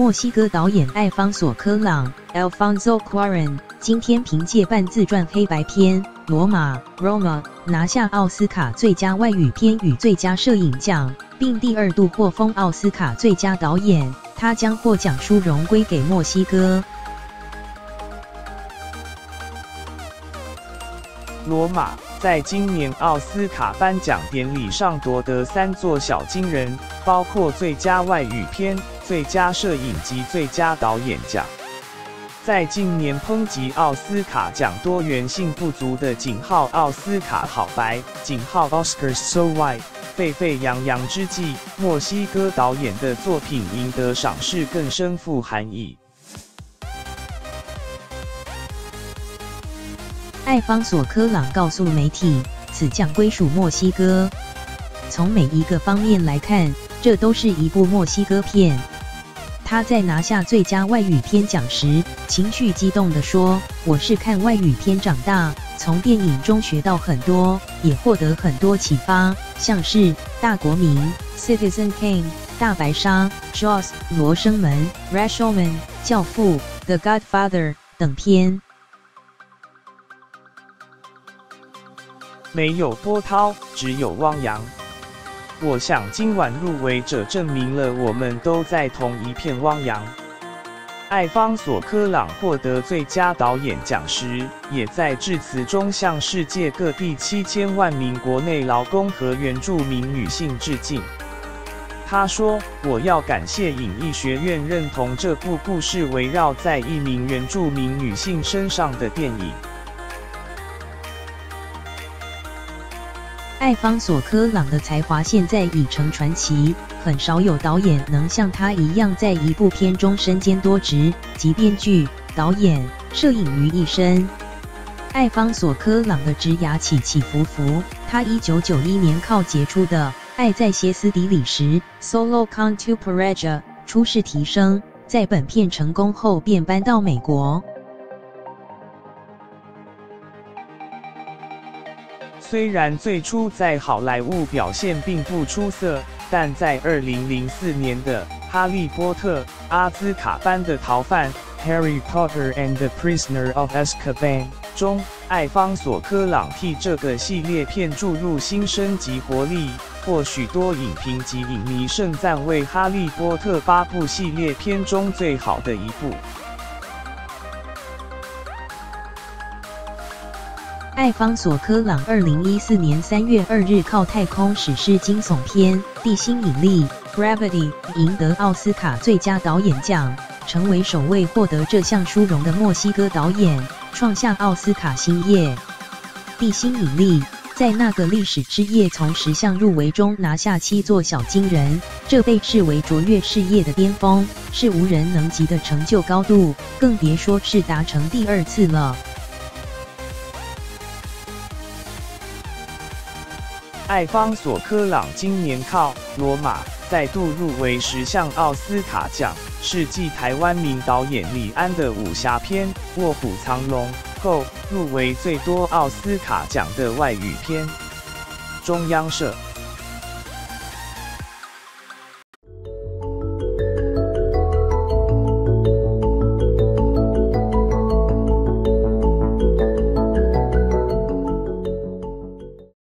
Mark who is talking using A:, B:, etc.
A: 墨西哥导演艾方索·科朗 （Alfonso Cuarón） 今天凭借半自传黑白片《罗马》（Roma） 拿下奥斯卡最佳外语片与最佳摄影奖，并第2度获封奥斯卡最佳导演。他将获奖殊荣归给墨西哥。
B: 罗马在今年奥斯卡颁奖典礼上夺得3座小金人，包括最佳外语片、最佳摄影及最佳导演奖。在近年抨击奥斯卡奖多元性不足的奥斯卡好白（Oscars so white） 沸沸扬扬之际，墨西哥导演的作品赢得赏识更深富含义。
A: 艾方索·科朗告诉媒体，此奖归属墨西哥。从每一个方面来看，这都是一部墨西哥片。他在拿下最佳外语片奖时，情绪激动地说：“我是看外语片长大，从电影中学到很多，也获得很多启发，像是《大国民》（Citizen Kane）、《大白鲨》（Jaws）、《罗生门》（Rashomon）、《教父》（The Godfather） 等片。”
B: 没有波涛，只有汪洋。我想今晚入围者证明了我们都在同一片汪洋。艾方索·科朗获得最佳导演奖时，也在致辞中向世界各地7000万名国内劳工和原住民女性致敬。他说：“我要感谢影艺学院认同这部故事围绕在一名原住民女性身上的电影。”
A: 艾方索·科朗的才华现在已成传奇，很少有导演能像他一样在一部片中身兼多职，集编剧、导演、摄影于一身。艾方索·科朗的职涯起起伏伏，他1991年靠杰出的《爱在歇斯底里时》（Solo con tu pareja） 出世提升，在本片成功后便搬到美国。
B: 虽然最初在好莱坞表现并不出色，但在2004年的《哈利波特：阿兹卡班的逃犯》（Harry Potter and the Prisoner of Azkaban） 中，艾方索·科朗替这个系列片注入新生及活力，获许多影评及影迷盛赞为《哈利波特》8部系列片中最好的一部。
A: 艾方索·科朗2014年3月2日靠太空史诗惊悚片《地心引力》（Gravity） 赢得奥斯卡最佳导演奖，成为首位获得这项殊荣的墨西哥导演，创下奥斯卡新页。《地心引力》在那个历史之夜从10项入围中拿下7座小金人，这被视为卓越事业的巅峰，是无人能及的成就高度，更别说是达成第2次了。
B: 艾方索·科朗今年靠《罗马》再度入围10项奥斯卡奖，是继台湾名导演李安的武侠片《卧虎藏龙》后入围最多奥斯卡奖的外语片。中央社。